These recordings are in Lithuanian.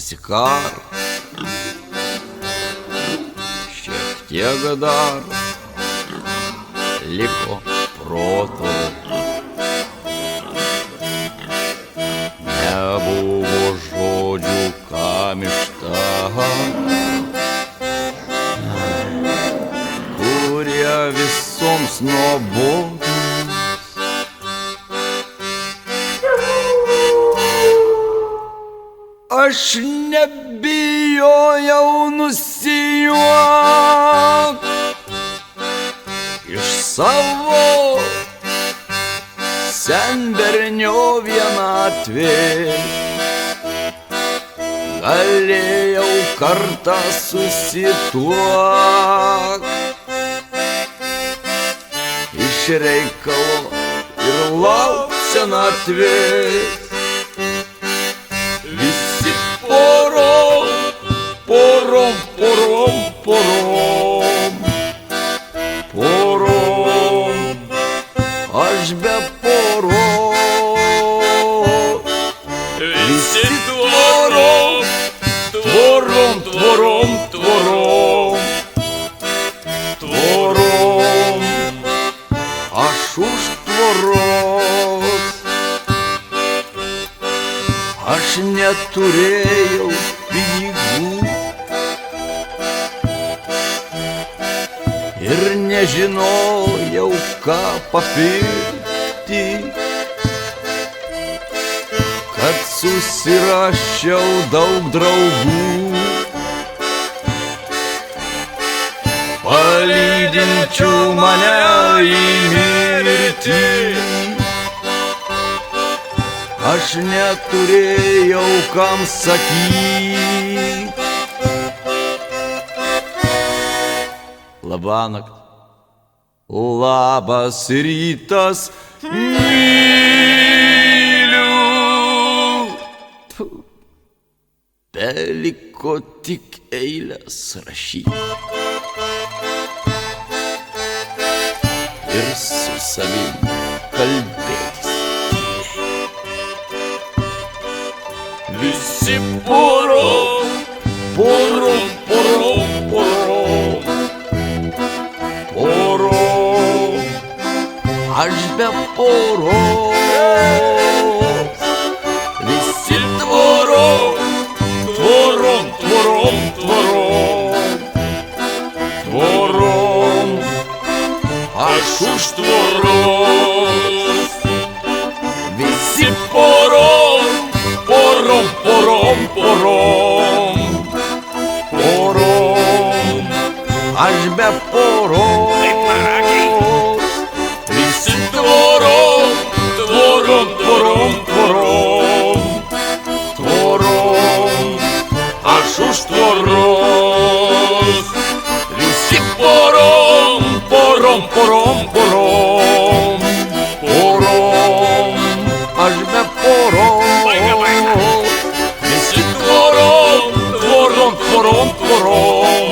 pasikart, šiek tiek dar liko proto. Nebuvo žodžių, kam ištart, kurie visoms nuobodūs. Aš nebijojau nusijuokt iš savo senbernio vienatvės. Galėjau kartą susituokt iš reikalo ir laukt senatvės. Visi porom, porom, porom, porom, porom, aš be poros. Visi tvorom, tvorom, tvorom, tvorom, tvorom, aš už tvoros. Aš neturėjau pinigų ir nežinojau, ką papirkti, kad susirašiau daug draugų, palydinčių mane į mirtį. Aš neturėjau kam sakyt labanakt, labas rytas, myliu. Beliko tik eiles rašyt ir su savim kalbėtis. Visi porom, porom, porom, porom, porom, aš be poros. Visi tvorom, tvorom, tvorom, tvorom, tvorom, aš už tvoros. Visi porom, porom, porom, porom, porom, aš be poros. Visi tvorom, tvorom, tvorom, tvorom, tvorom, aš už tvoros. Visi porom, porom, porom, porom, porom, aš be poros. Visi tvorom, tvorom, tvorom, tvorom,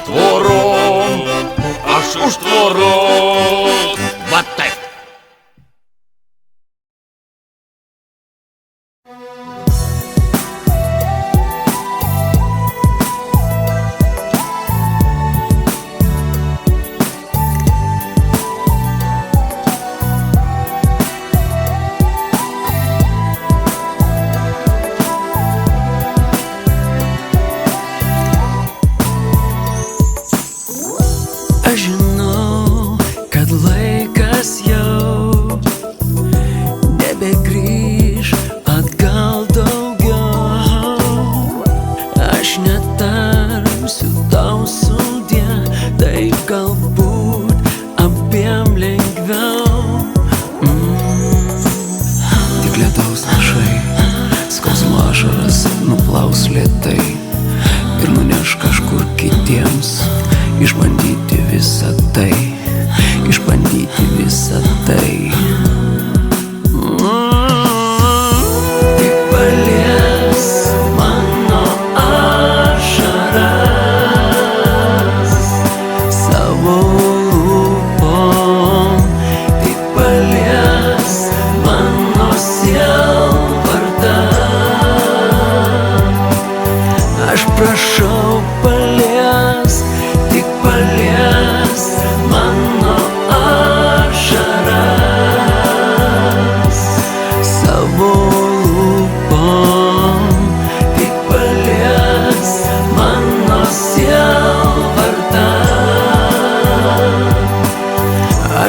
tvorom, aš už tvoros. Va taip. Aš žinau, kad laikas jau nebegrįš atgal daugiau. Aš netarsiu tau sudie, taip galbūt abiem lengviau. Tik lietaus lašai, skausmo ašaras nuplaus lėtai ir nuneš kažkur kitiems. Išbandyti visą tai, išbandyti visą tai. Tik paliesk mano ašaras savo lūpom, tik paliesk mano sielvartą.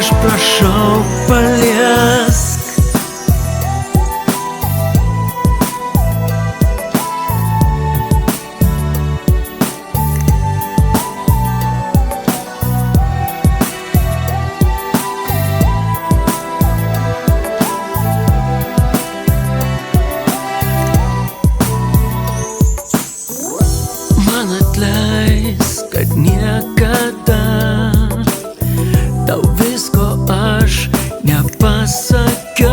Aš prašau, paliesk. Man atleisk, kad niekada tau visko aš nepasakiau.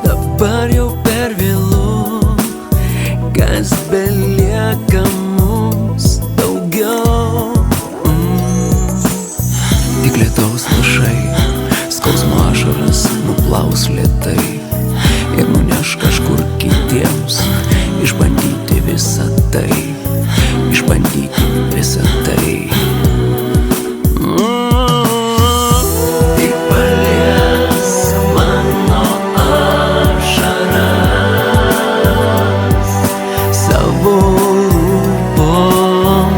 Dabar jau per vėlu, kas belieka mums daugiau. Tik lietaus lašai, skausmo ašaras nuplaus lėtai ir nuneš kažkur kitiems. Išbandyti visą tai, išbandyti visą tai. Tik paliesk mano ašaras savo lūpom.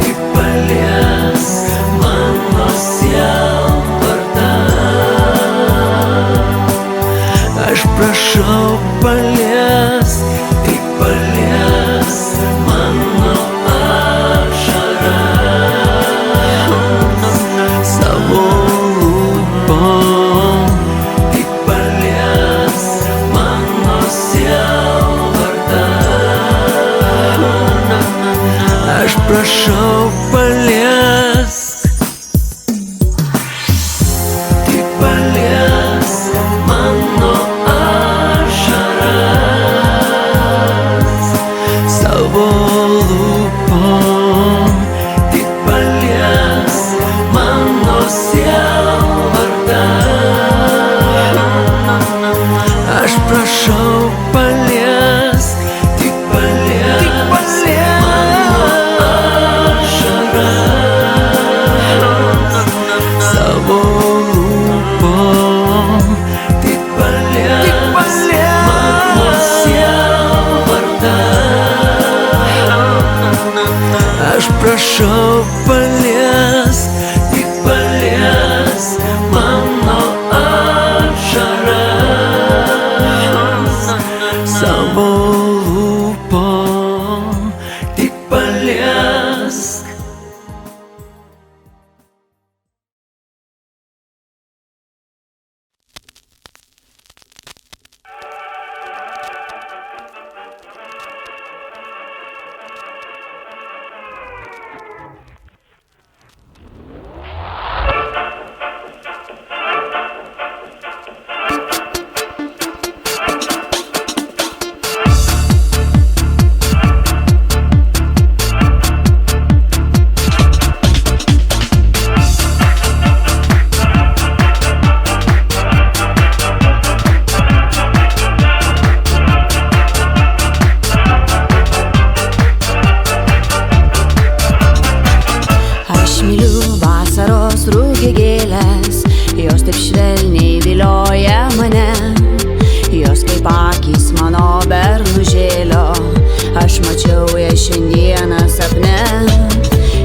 Tik paliesk mano sielvartą. Aš prašau, paliesk. Tik paliesk mano ašaras savo lūpom. Tik paliesk mano sielvartą. Aš prašau, paliesk. Tik paliesk mano ašaras savo lūpom. Tik paliesk mano sielvartą. Aš prašau, paliesk. Tik paliesk mano ašaras savo lūpom. Tik paliesk mano sielvartą. Aš prašau, paliesk. Tik paliesk mano ašaras savo lūpom. Tik paliesk. Jos taip švelniai vilioja mane, jos kaip akys mano bernužėlio. Aš mačiau ją šiandieną sapne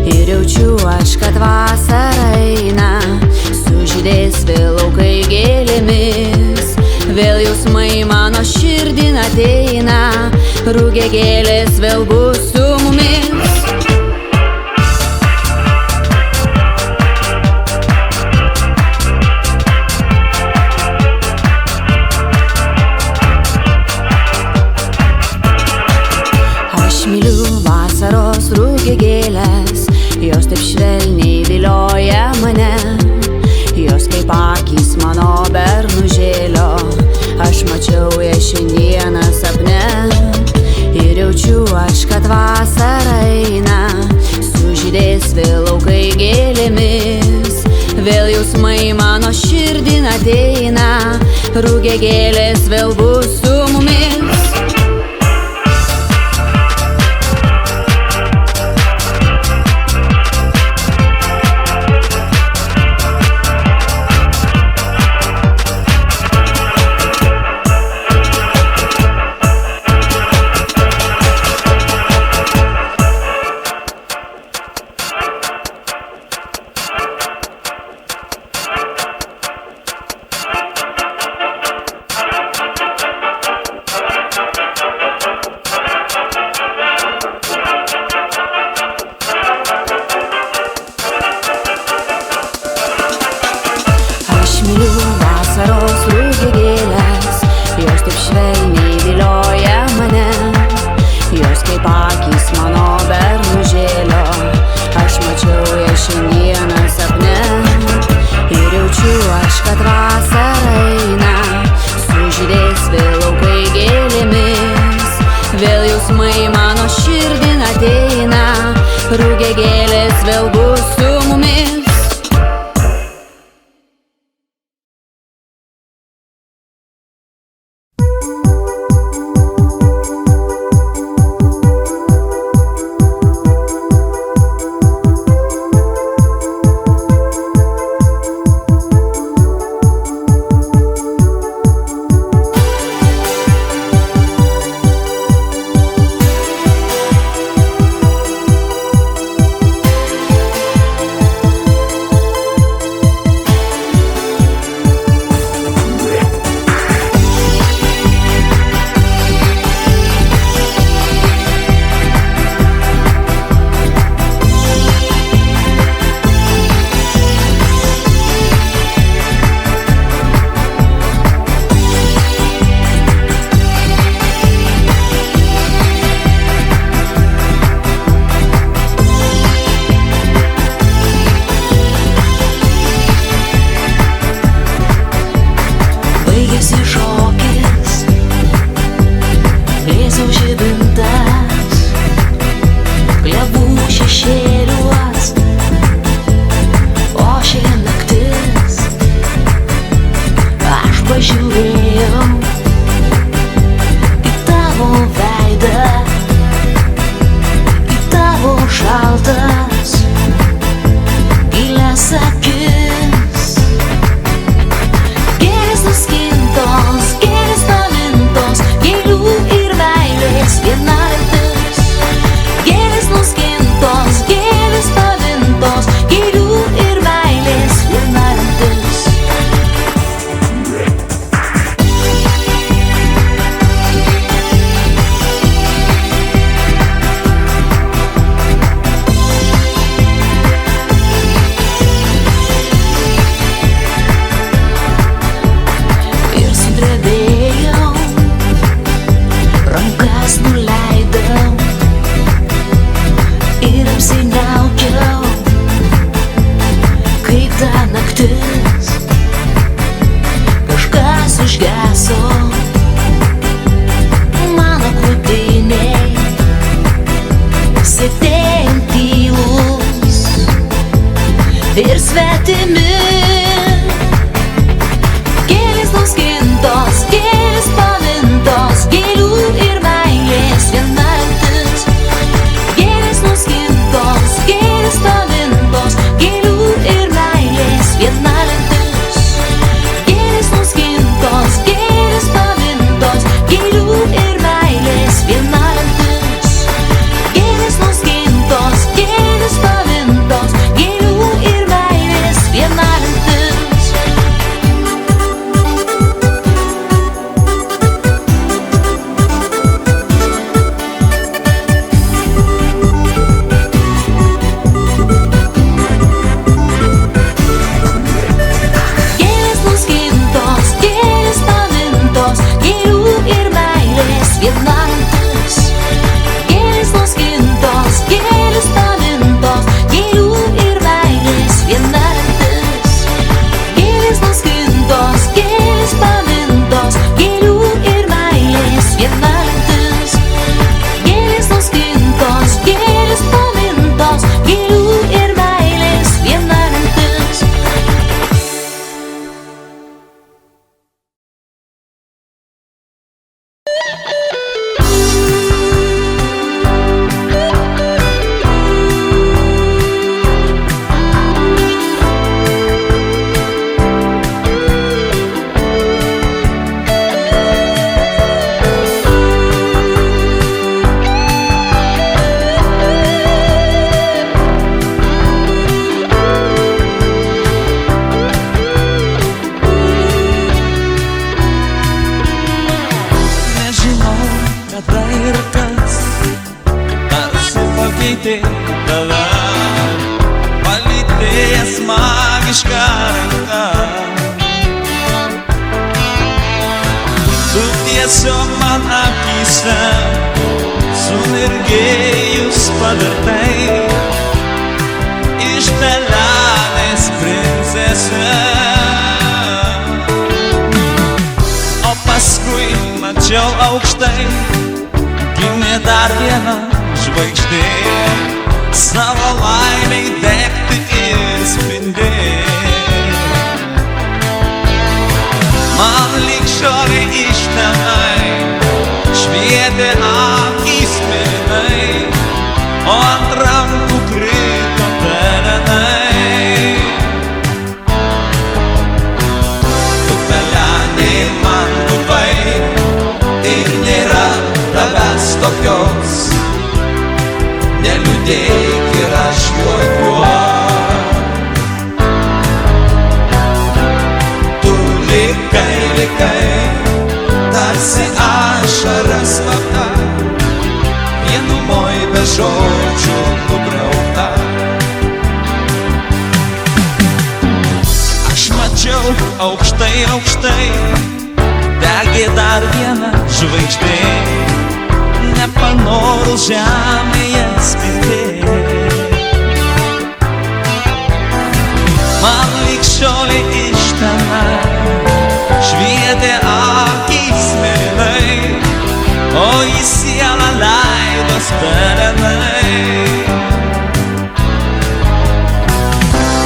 ir jaučiu aš, kad vasara eina. Sužydės vėl laukai gėlėmis, vėl jausmai mano širdin ateina. Rūgė gėlės vėl bus su mumis. Vasaros rūgė gėlės, jos taip švelniai vilioja mane. Jos kaip akys mano bernužėlio. Aš mačiau ją šiandieną sapne ir jaučiu aš, kad vasara eina. Sužydės vėl laukai gėlėmis, vėl jausmai mano širdin ateina. Rūgė gėlės vėl bus su mumis. akis. Gėlės nuskintos, gėlės pamintos, gėlių ir meilės viena lemtis. Gėlės nuskintos, gėlės pamintos, gėlių ir meilės viena lemtis. Ir sudrebėjau, rankas nuleidau ir apsiniaukiau, kaip ta naktis. Kažkas užgeso mano krūtinėj, sėdėjant tylūs ir svetimi. Gėlės nuskintos, gėlės pamintos, gėlių ir meilės viena lemtis. Gėlės nuskintos, gėlės pamintos, gėlių ir meilės viena lemtis. Gėlės nuskintos, gėlės pamintos, gėlių ir meilės viena lemtis. Gėlės nuskintos, gėlės pamintos, gėlių ir meilės viena lemtis. Gėlės nuskintos, gėlės pamintos, gėlių ir meilės viena lemtis. Gėlės nuskintos, gėlės pamintos, gėlių ir meilės viena lemtis. Gėlės nuskintos, gėlės pamintos, gėlių ir meilės viena lemtis. Gėlės nuskintos, gėlės pamintos, gėlių ir meilės viena lemtis. Nežinau, kada ir kas tarsi pakeitė tave, palytėjęs magišką ranką. Tu tiesiog man akyse sumirgėjus pavirtai iš pelenės princesė. O paskui mačiau aukštai gimė dar viena žvaigždė, savo laimei degti ir spindėti. Man lyg šiolei iš tenai švietė akys mėlynai, o ant rankų krito pelenai. Tu pelenė man buvai ir nėra tavęs tokios, neliūdėk ir aš juokiuos. Tu likai, tarsi ašaras slapta, vienumoj be žodžių nubraukta. Aš mačiau aukštai, aukštai degė dar viena žvaigždė, nepanorus žemėje spindėti. Man lyg šiolei iš tenai švietė akys mėlynai, o į sielą leidos pelenai.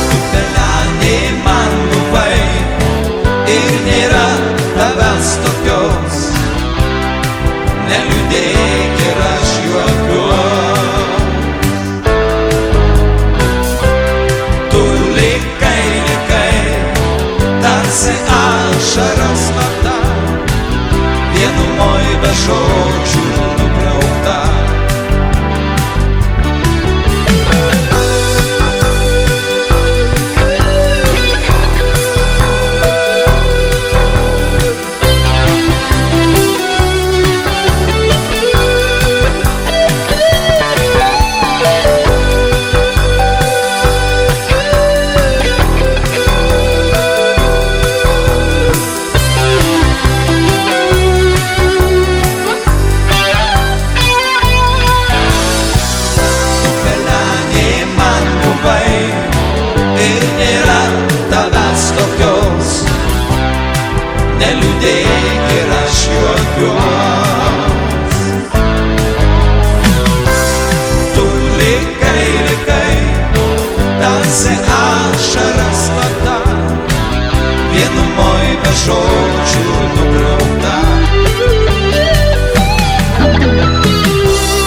Tu pelenė man buvai ir nėra tavęs tokios, neliūdėk ir aš juokiuos. Tu likai ašaras slapta, vienumoj be žodžių nubraukta. Neliūdėk ir aš juokiuos. Tu likai, tarsi ašaras slapta, vienumoj be žodžių nubraukta.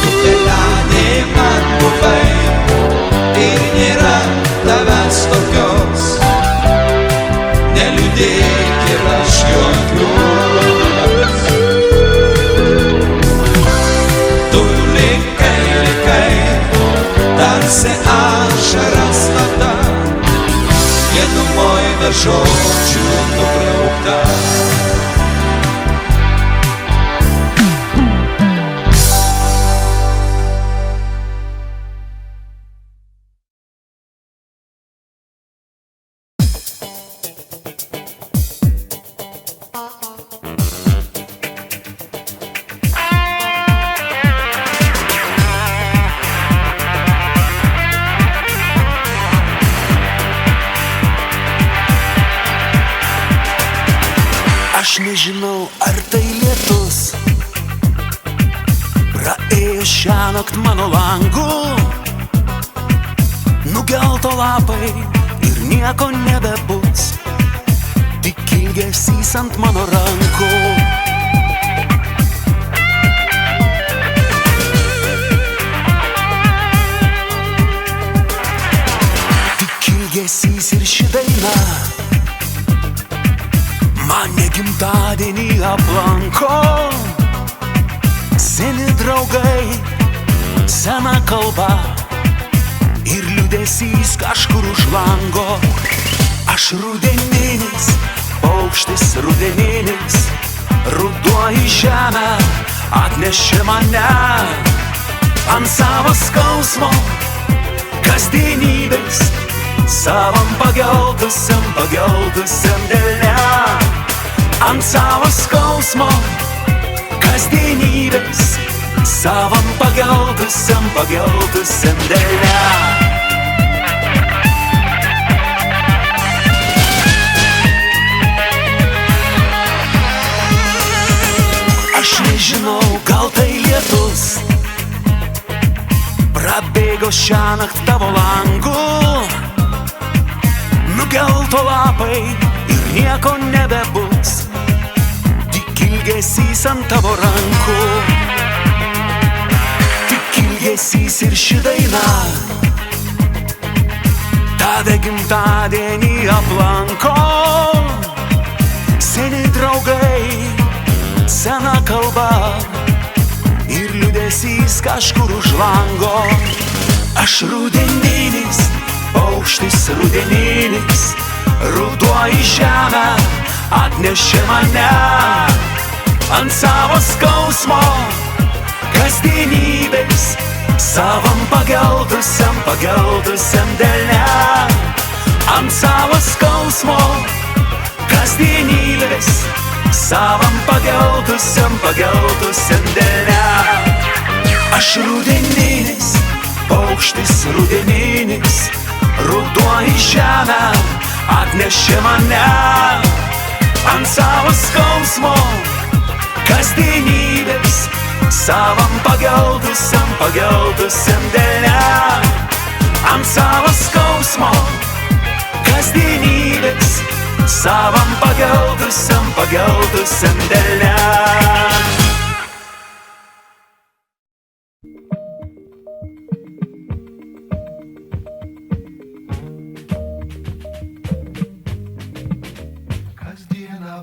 Tu pelenė man buvai ir nėra tavęs tokios. Neliūdėk ir aš juokiuos. Tu likai, tarsi ašaras slapta, vienumoj be žodžių nubraukta. Aš nežinau, ar tai lietus praėjo šiąnakt mano langu. Nugelto lapai ir nieko nebebus, tik ilgesys ant mano rankų. Tik ilgesys ir ši daina mane gimtadienį aplanko. Seni draugai, sena kalba ir liūdesys kažkur už lango. Aš rudeninis, paukštis rudeninis, ruduo į žemę atnešė mane ant savo skausmo kasdienybės, savam pageltusiam delne. Ant savo skausmo kasdienybės, savam pageltusiam delne. Aš nežinau, gal tai lietus prabėgo šiąnakt tavo langu. Nugelto lapai ir nieko nebebus, tik ilgesys ant tavo rankų. Tik ilgesys ir ši daina tave gimtadienį aplanko. Seni draugai, sena kalba ir liūdesys kažkur už lango. Aš rudeninis, paukštis rudeninis, ruduo į žemę atnešė mane ant savo skausmo kasdienybės, savam pageltusiam delne. Ant savo skausmo kasdienybės, savam pageltusiam delne. Aš rudeninis, paukštis rudeninis, ruduo į žemę atnešė mane ant savo skausmo kasdienybės, savam pageltusiam delne. Ant savo skausmo kasdienybės, savam pageltusiam delne. Kasdieną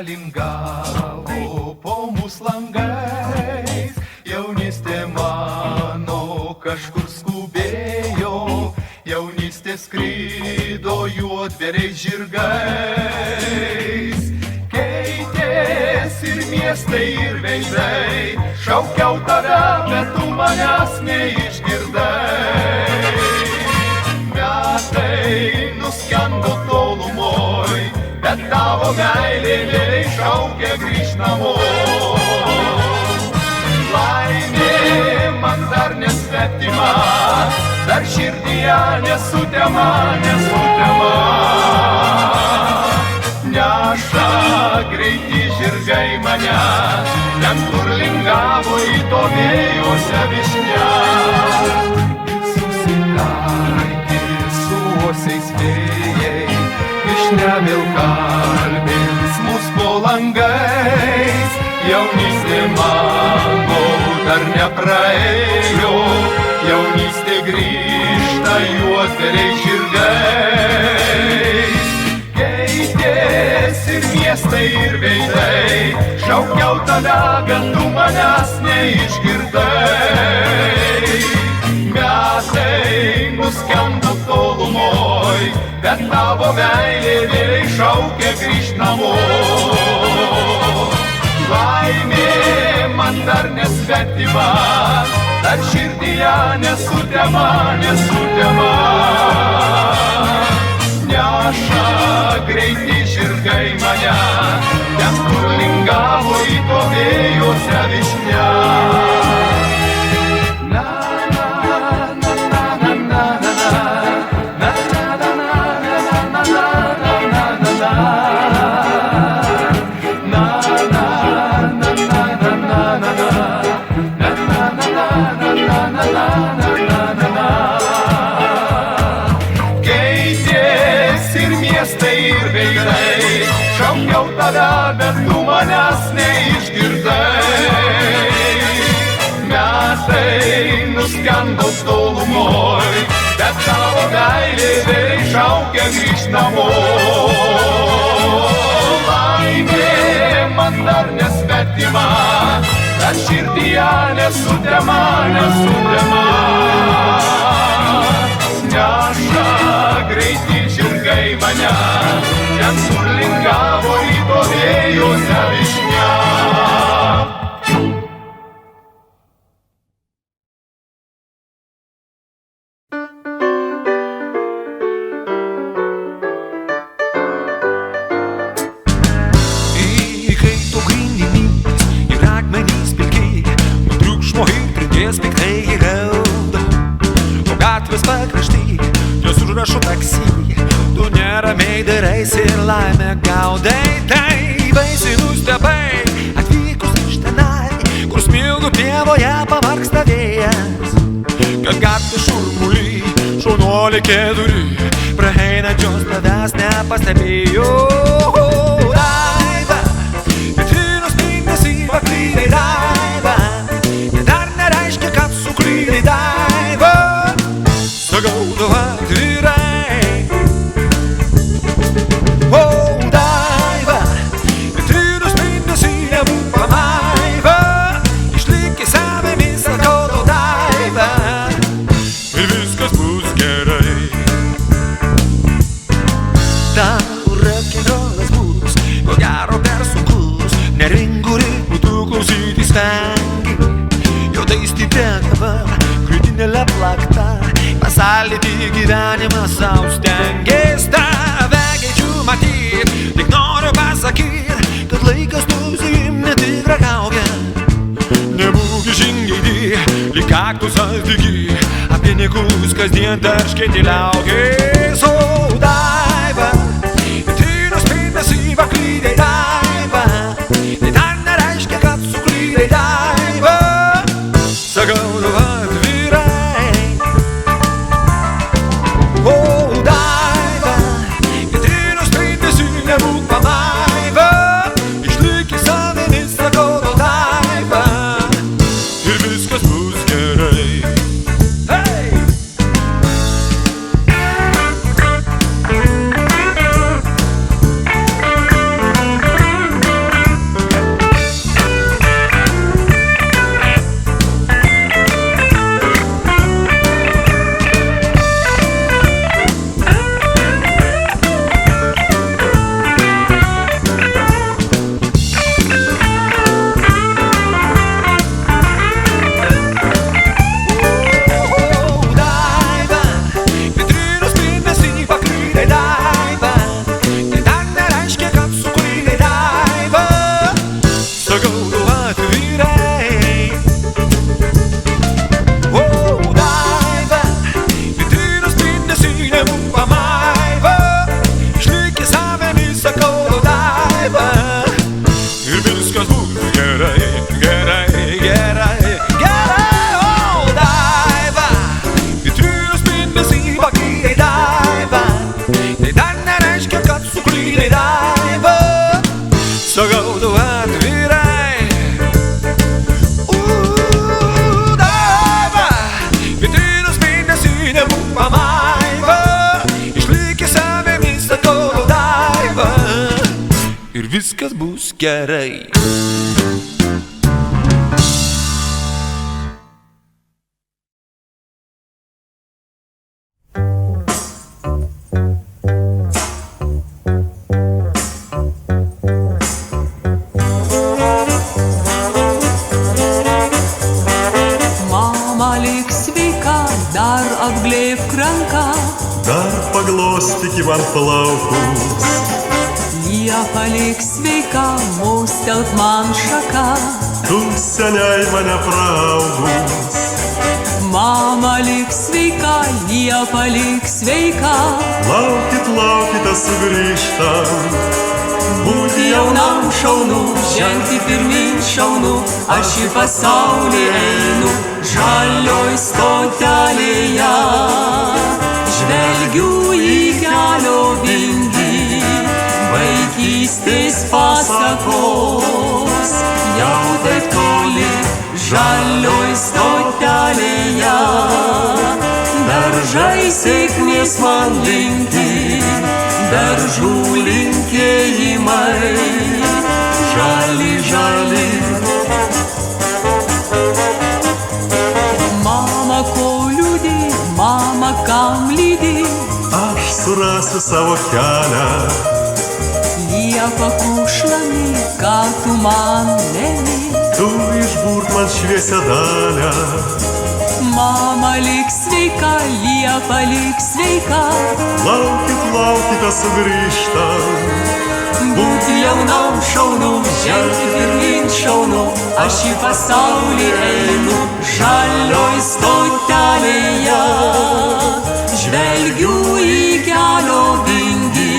lingavo po mūsų langais, jaunystė mano kažkur skubėjo, jaunystė skrido juodberiais žirgais. Keitės ir miestai ir veidai, šaukiau tave, bet tu manęs neišgirdai. Metai nuskendo tolumoj, bet tavo meilė vėliai šaukia grįžt namo. Laimė man dar nesvetima, dar širdyje nesutema. Neša greiti žirgai mane, ten kur lingavo į to vėjuose višnia. Susitaikė su uosiais vėjai, višnia vėl kalbins mus po langais. Jaunystė mano dar nepraėjo, jaunystė grįžta juodberiais žirgais. Keitės ir miestai ir veidai, šaukiau tave, bet tu manęs neišgirdai. Metai nuskendo tolumoj, bet tavo meilė vėliai šaukia grįžt namo. Laimė man dar nesvetima, dar širdyje nesutema. Neša greiti žirgai mane, ten kur lingavo į to vėjuose višnia. Šaukiau tave, bet tu manęs neišgirdai. Metai nuskendo tolumoj, bet tavo meilė vėliai šaukia grįžt namo. Laimė man dar nesvetima, dar širdyje nesutema. Neša greiti žirgai mane, ten kur lingavo į to vėjuose višnia. Įkaito grindinys ir akmenys pilki, nuo triukšmo ir trinties piktai jį gaudo. O gatvės pakrašty jos užrašo taksi, tu neramiai daraisi ir laimę gaudai. Tai baisiai nustebai, atvykus iš tenai, kur smilgų pievoje pavargsta vėjas. Kad gatvės šurmulį, šaunuoliai keturi, praeinančios tavęs nepastebėjo. Daiva, vitrinos spindesy paklydai, Daiva, tai dar nereiškia, kad suklydai, Daiva. Sakau tau atvirai, o Daiva, vitrinos spindesy nebūk pamaiva, išlik į savimi, sakau tau, Daiva, ir viskas bus gerai. Tau rokenrolas bus, ko gero per sunkus, nervingų ritmų tu klausytis vengi. Jau tai stipria tava, krūtinėlė plakta, pasaldyti gyvenimą sau stengies. Tave geičiu matyt, tik noriu pasakyt, kad laikas tu suim netikrą kaukę. Nebūk žingeidi, lyg kaktusas dygi, apie niekus kasdien tarškėti liaukės. O Daiva, vitrinos spindesy paklydai, Daiva, tai dar nereiškia, kad suklydai, Daiva. Sakau tau atvirai, o Daiva, vitrinos spindesy nebūk pamaiva, išlik į savimi, sakau tau, Daiva, ir viskas bus gerai. Hey! viskas bus gerai. Dar apglėbk ranką, dar paglostyk man plaukus, Liepa lik sveika, mostelt man šaka. tu seniai mane praaugus. Mama lik sveika, Liepa lik sveika, Laukit, laukite sugrįžtant, būti jaunam šaunu, žengti pirmin šaunu, aš į pasaulį einu, žalioj stotelėje. Žvelgiu į kelio vingį, vaikystės pasakos, jau taip toli, žalioj stotelėje. Daržai sėkmės man linki, daržų linkėjimai, žali, žali. Mama, ko liūdi, mama, kam lydi, aš surasiu savo kelią. Liepa kušlami, ką tu man lemi, Tu išbūrk man šviesią dalę. mama lik sveika, Liepa lik sveika, Laukit, laukite sugrįžtant, būti jaunam šaunu, žengti pirmin šaunu, aš į pasaulį einu, žalioj stotelėje. Žvelgiu į kelio vingį,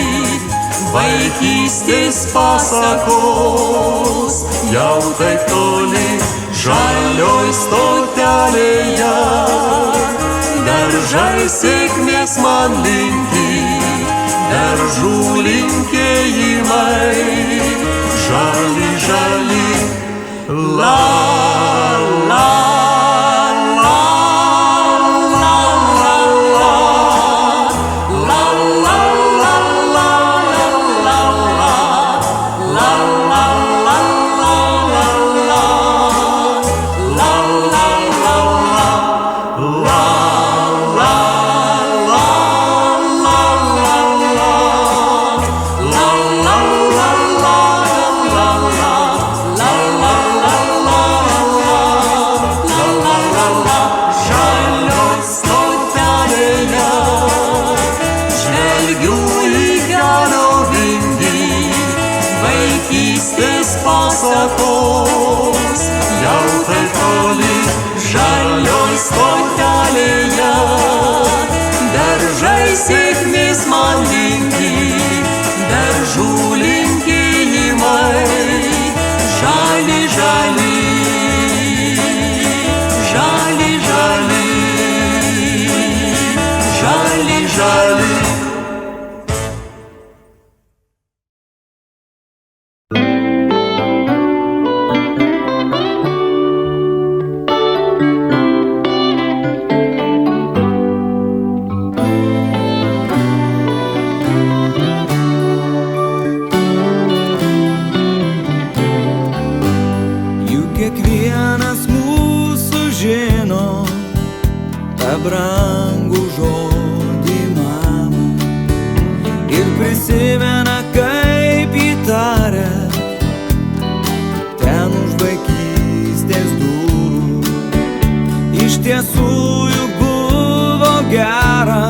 vaikystės pasakos, jau taip toli, žalioj stotelėje. Daržai sėkmės man linki, daržų linkėjimai, žali, žali. La, la, la, la, la, la, la, la, la, la, la, la, vaikystės pasakos, jau taip toli, žalioj stotelėje. Daržai sėkmės man linki, daržų linkėjimai, žali, žali, žali, žali, žali, žali. Kiekvienas mūsų žino tą brangų žodį mama ir prisimena, kaip jį tarė ten už vaikystės durų. Iš tiesų juk buvo gera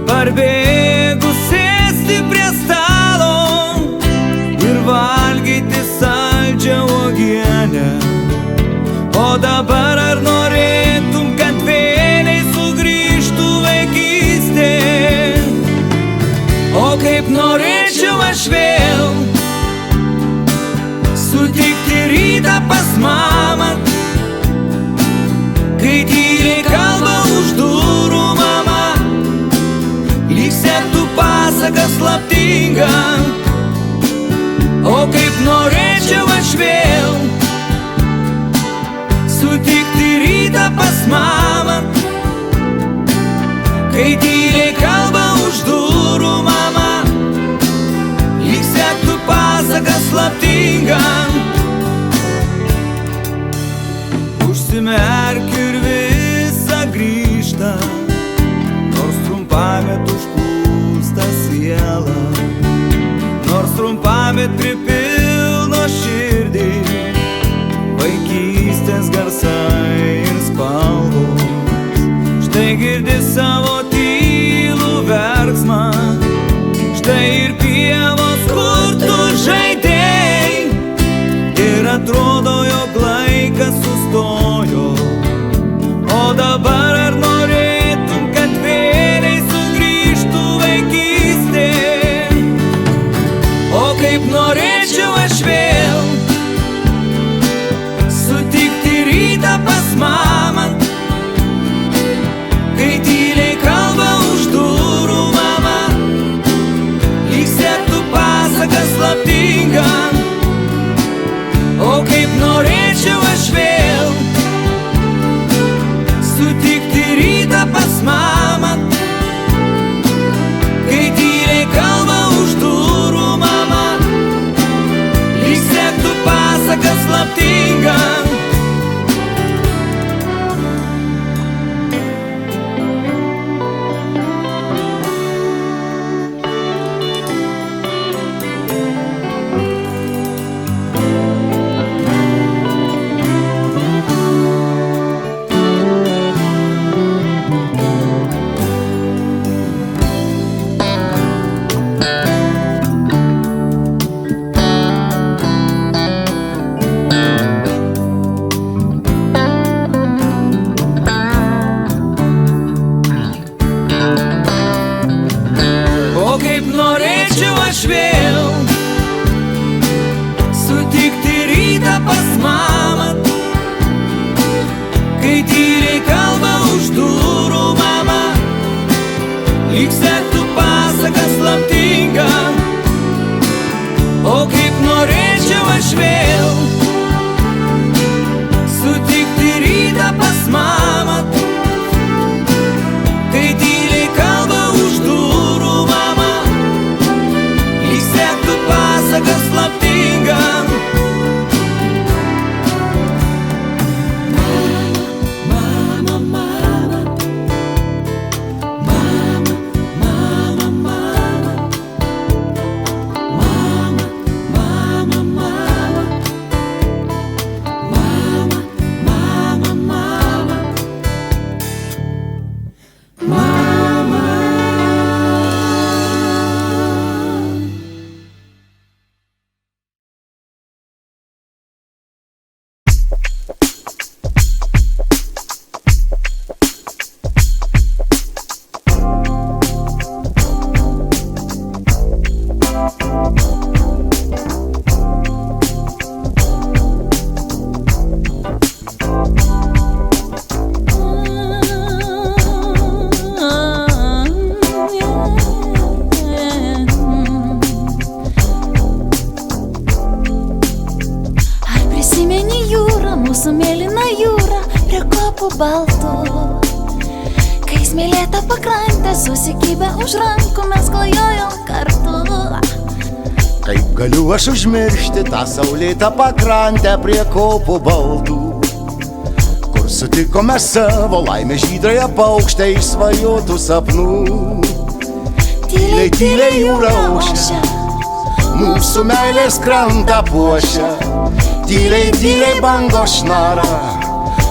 parbėgus sėsti prie stalo ir valgyti saldžią uogienę. O dabar ar norėtum, kad vėliai sugrįžtų vaikystė? O kaip norėčiau aš vėl sutikti rytą pas mamą, kai tyliai kalba už durų mama, lyg sektų pasaką slaptingą. O kaip norėčiau aš vėl sutikti rytą pas mamą, kai tyliai kalba už durų mama, lyg sektų pasaką paslaptinga. Užsimerk ir visa grįžta, nors trumpamet užplūsta siela, nors trumpamet pripilno širdį vaikystės garsai ir spalvos. Štai girdi savo tylų verksmą, štai ir pievos, kur tu žaidėjai, ir atrodo, jog laikas sustojo. O dabar ar norėtum, kad vėliai sugrįžtų vaikystė? O kaip norėčiau aš vėl sutikti rytą pas mamą, kai tyliai kalba už durų mama, lyg sektų pasaką slaptingą. O kaip norėčiau aš vėl sutikti rytą pas mamą, kai tyliai kalba už durų mama, lyg sektų pasaką slaptingą. Aš vėl sutikti rytą pas mamą, kai tyliai kalba už durų mama, lyg sektų pasaką slaptingą. O kaip norėčiau aš vėl sutikti rytą pas mamą, kai tyliai kalba už durų mama, sektų pasaką slaptingą. Mama, mama, mama, mama, mama, mama, mama, mama, mama, mama, mama, mama. Baltų, kai smėlėta pakrantė susikibę už rankų mes klajojom kartu. Kaip galiu aš užmiršti tą saulėtą pakrantę prie kopų baltų, kur sutikome savo laimę žydrąją paukštę iš svajotų sapnų. Tyliai, tyliai jūra ošia, mūsų meilės krantą puošia. Tyliai, tyliai bangos šnara,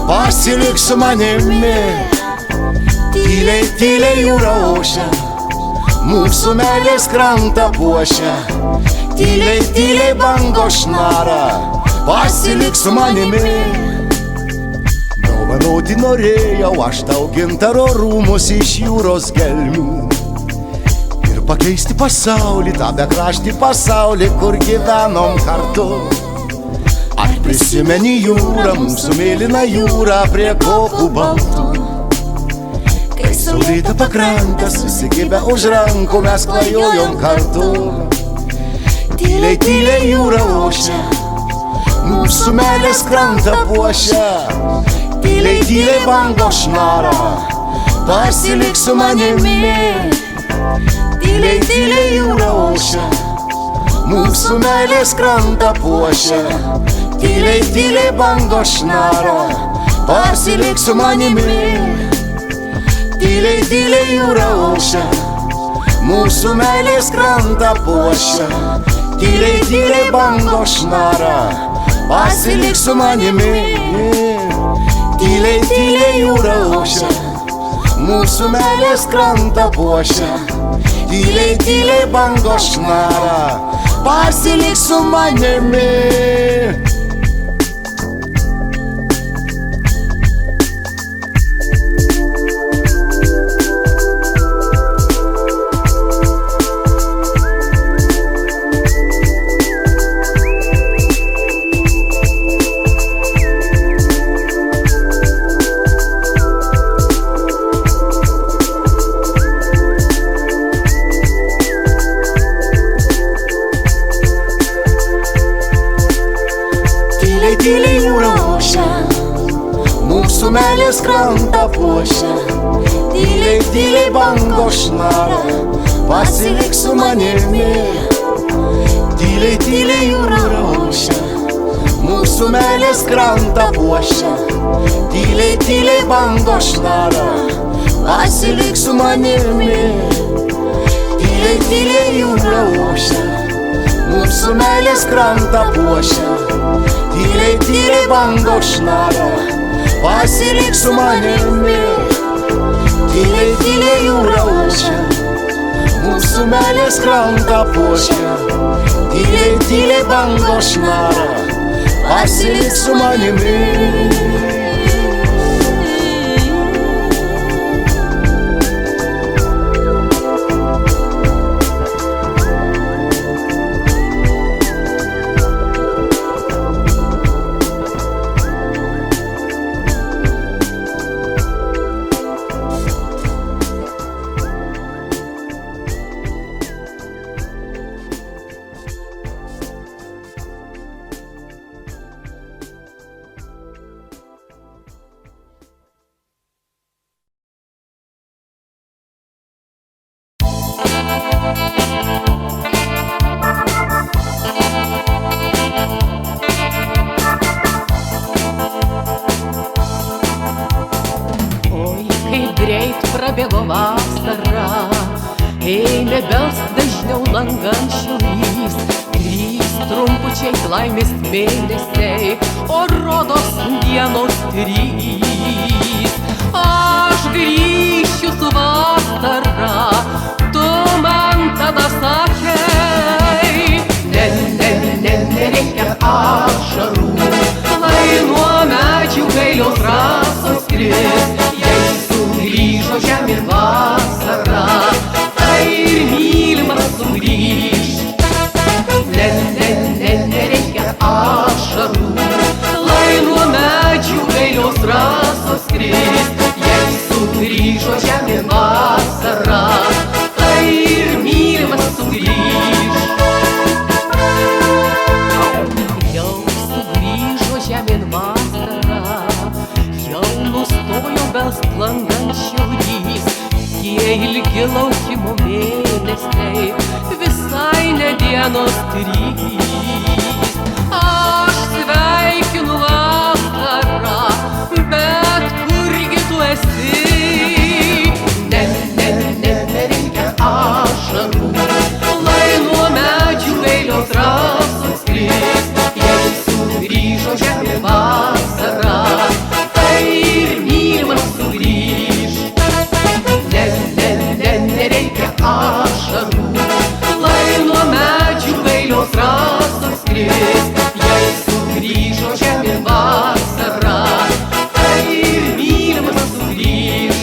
pasilik su manimi. Tyliai, tyliai jūra ošia, mūsų meilės krantą puošia. Tyliai, tyliai bangos šnara, pasilik su manimi. Dovanoti norėjau aš tau gintaro rūmus iš jūros gelmių ir pakeisti pasaulį, tą bekraštį pasaulį, kur gyvenom kartu. Ar prisimeni jūrą, mūsų mėlyną jūrą prie kopų baltų, kai saulėta pakrantė susikibę už rankų mes klajojom kartu. Tyliai, tyliai jūra ošia, mūsų meilės krantą puošia. Tyliai, tyliai bangos šnara, pasilik su manimi. Tyliai, tyliai jūra ošia, mūsų meilės krantą puošia. Tyliai, tyliai bangos šnara, pasilik su manimi. Tyliai, tyliai jūra ošia, mūsų meilės krantą puošia. Tyliai, tyliai bangos šnara, pasilik su manimi. Tyliai, tyliai jūra ošia, mūsų meilės krantą puošia. Tyliai, tyliai bangos šnara, pasilik su manimi. Tyliai jūra ošia, mūsų meilės krantą puošia. Tyliai, tyliai bangos šnara, pasilik su manimi. Tyliai, tyliai jūra ošia, mūsų meilės krantą puošia. Tyliai, tyliai bangos šnara, pasilik su manimi. Tyliai, tyliai jūra ošia, mūsų meilės krantą puošia. Tyliai, tyliai bangos šnara, pasilik su manimi. Tyliai, tyliai jūra ošia, mūsų meilės krantą puošia. Tyliai, tyliai bangos šnara, pasilik su manimi. Prabėgo vasara, ėmė belst dažniau langan šiaurys. 3 trumpučiai laimės mėnesiai, o rodos dienos 3. Aš grįšiu su vasara, tu man tada sakei. Nereikia ašarų, lai nuo medžių gailios rasos skris. Grįžo žemė vasara, tai ir mylimas sugrįž. Nereikia ašarų, lai nuo medžių gailios rasos skris. Jei sugrįžo žemė vasara, tai ir mylimas sugrįž. Jau sugrįžo žemė vasara, jau nustojo belst langan šiaurys. Tie ilgi laukimo mėnesiai, visai ne dienos 3. Aš sveikinu vasarą, bet kurgi tu esi? Nereikia ašarų, lai nuo medžių gailios rasos skris. Jei sugrįžo žemė vasara, tai ir mylimas sugrįž. Nereikia ašarų, lai nuo medžių gailios rasos skris. Jei sugrįžo žemė vasara, tai ir mylimas sugrįž.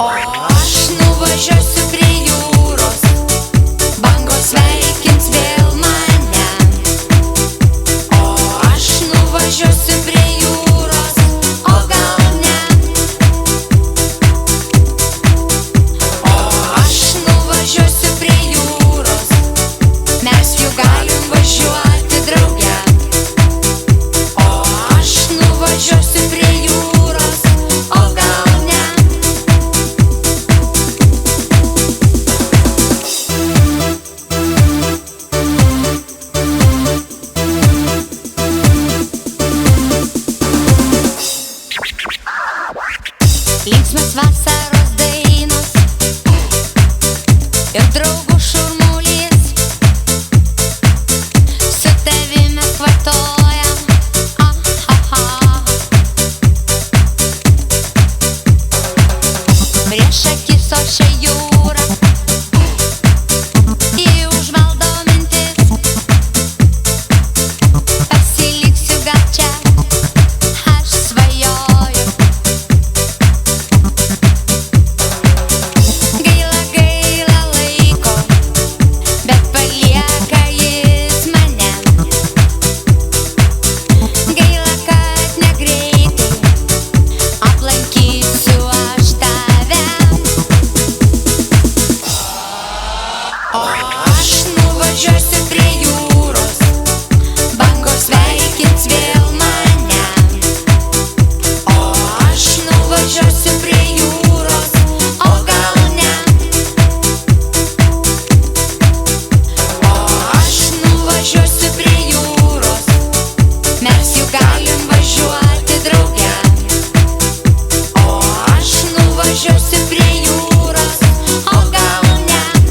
O aš nuvažiuosiu prie jūros, bangos sveikins vėl mane. O aš nuvažiuosiu prie jūros, o gal ne. O aš nuvažiuosiu prie jūros, mes jau galim važiuoti drauge. O aš nuvažiuosiu prie jūros, o gal ne. Linksmas vasaros dainos ir draugų šurmulys, su tavimi kvatojam, aha. Prieš akis ošia jūra, jį užvaldo mintis, pasiliksiu gal čia, aš svajoju. Gaila, gaila laiko, bet palieka jis mane. Gaila, kad negreitai aplankysiu aš tave. O aš nuvažiuosiu prie jūros, bangos sveikins vėl mane. O aš nuvažiuosiu prie jūros, o gal ne. O aš nuvažiuosiu prie jūros, mes jau galim važiuoti drauge. O aš nuvažiuosiu prie jūros, o gal ne.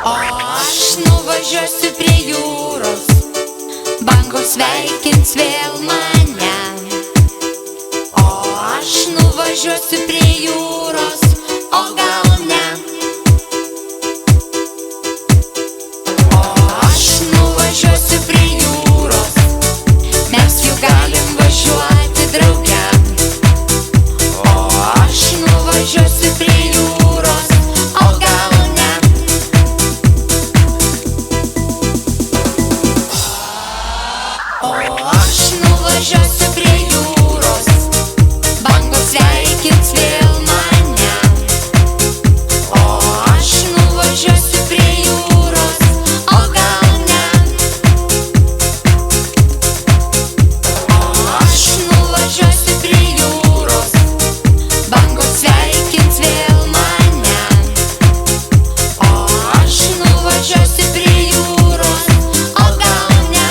O aš nuvažiuosiu prie jūros, bangos sveikins vėl mane. O aš nuvažiuosiu prie jūros, o gal ne. O aš nuvažiuosiu prie jūros, mes jau galim važiuoti drauge. O aš nuvažiuosiu prie jūros, o gal ne. O aš nuvažiuosiu prie jūros, bangos sveikins vėl mane. O aš nuvažiuosiu prie jūros, o gal ne. O aš nuvažiuosiu prie jūros, bangos sveikins vėl mane. O aš nuvažiuosiu prie jūros, o gal ne.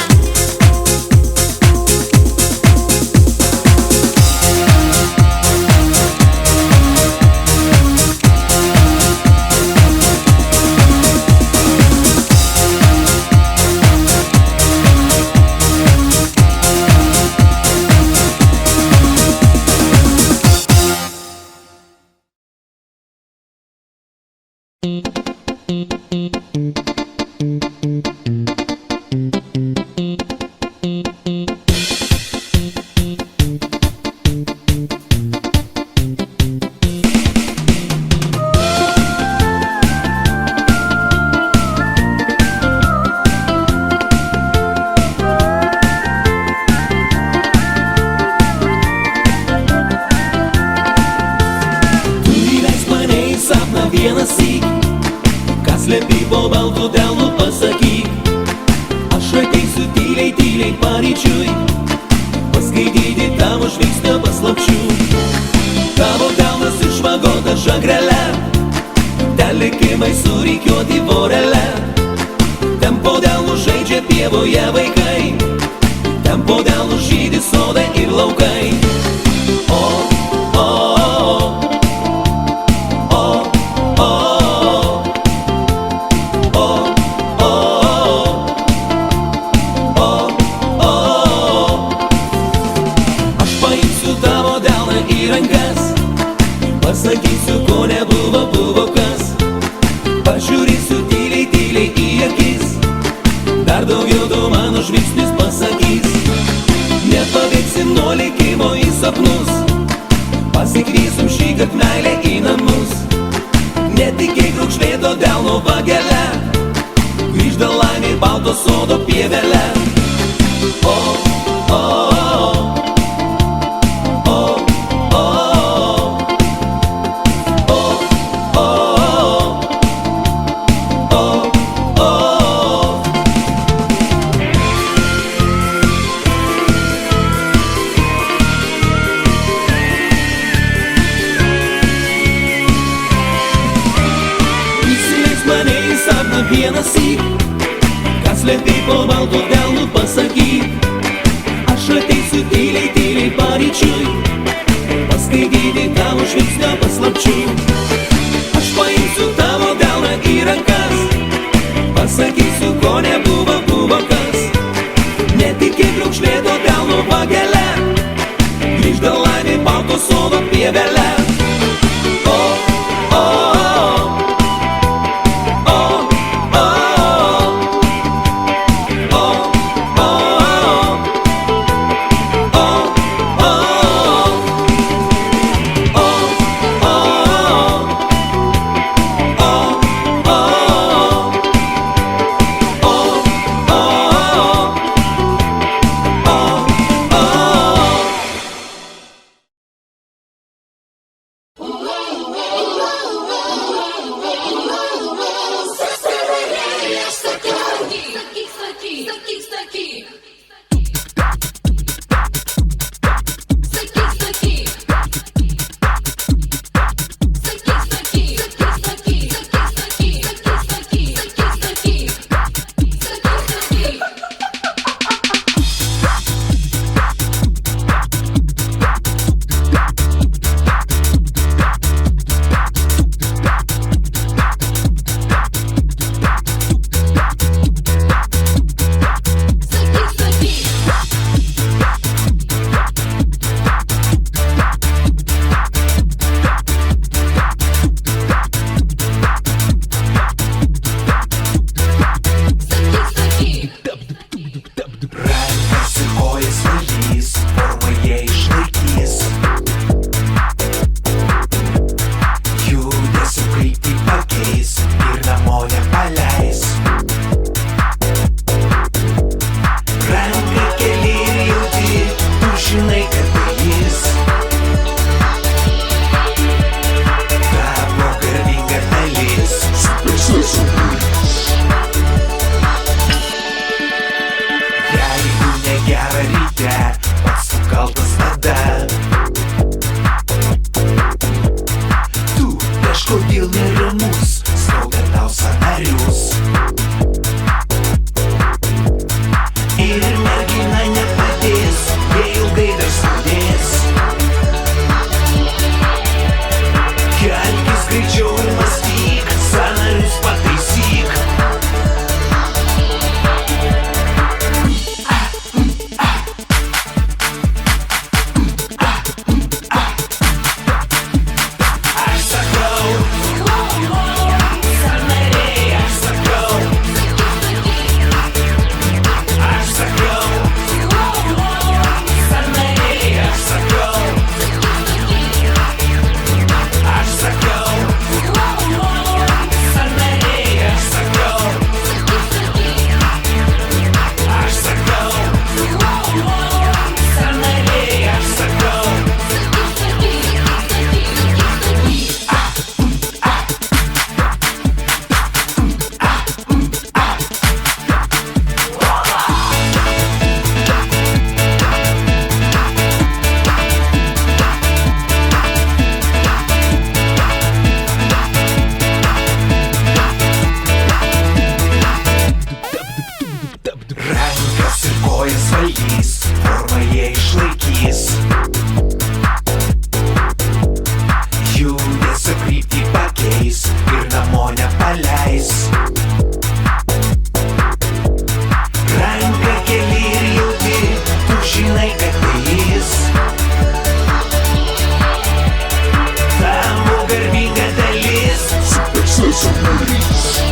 vienąsyk, kas slepi po baltų delnų pasakyk. Aš ateisiu tyliai, tyliai paryčiui, paskaityti tavo žvilgsnio paslapčių. Tavo delnas išvagota žagrele, ten likimai surikiuoti vorele. Ten po delnų žaidžia pievoje vaikai, ten po delnų žydi sodai ir laukai. Nueisim nuo likimo į sapnus, pasikvysim šįkart meilę į namus. Netikėk raukšlėto delno vagelę, grįžda laimė balto sodo pievelę. O, o, o, o, o, o, o, o, o. Įsileisk mane į sapną vienąsyk, kas lėtai po balto delnu pasakyk. Aš ateisiu tyliai, tyliai paryčiui, paskaityti tavo žvilgsnio paslapčių. Aš paimsiu tavo delną į rankas, pasakysiu, ko nebuvo, buvo kas. Netikėk raukšlėto delno vagelę, grįžda laimė balto sodo pievelę. O, o, o, o, o, o, Kažkodėl neramus, skauda tau sąnarius. Ir mergina nepadės, jei ilgai dar skaudės. Kelkis greičiau ir mąstyk, sąnarius pataisyk. Rankas ir kojas valdys, formą jie išlaikys. Judesio kryptį pakeis ir namo nepaleis. Ranką keli ir jauti, tu žinai, kad tai jis. Tavo garbinga dalis. Super Sesame Release.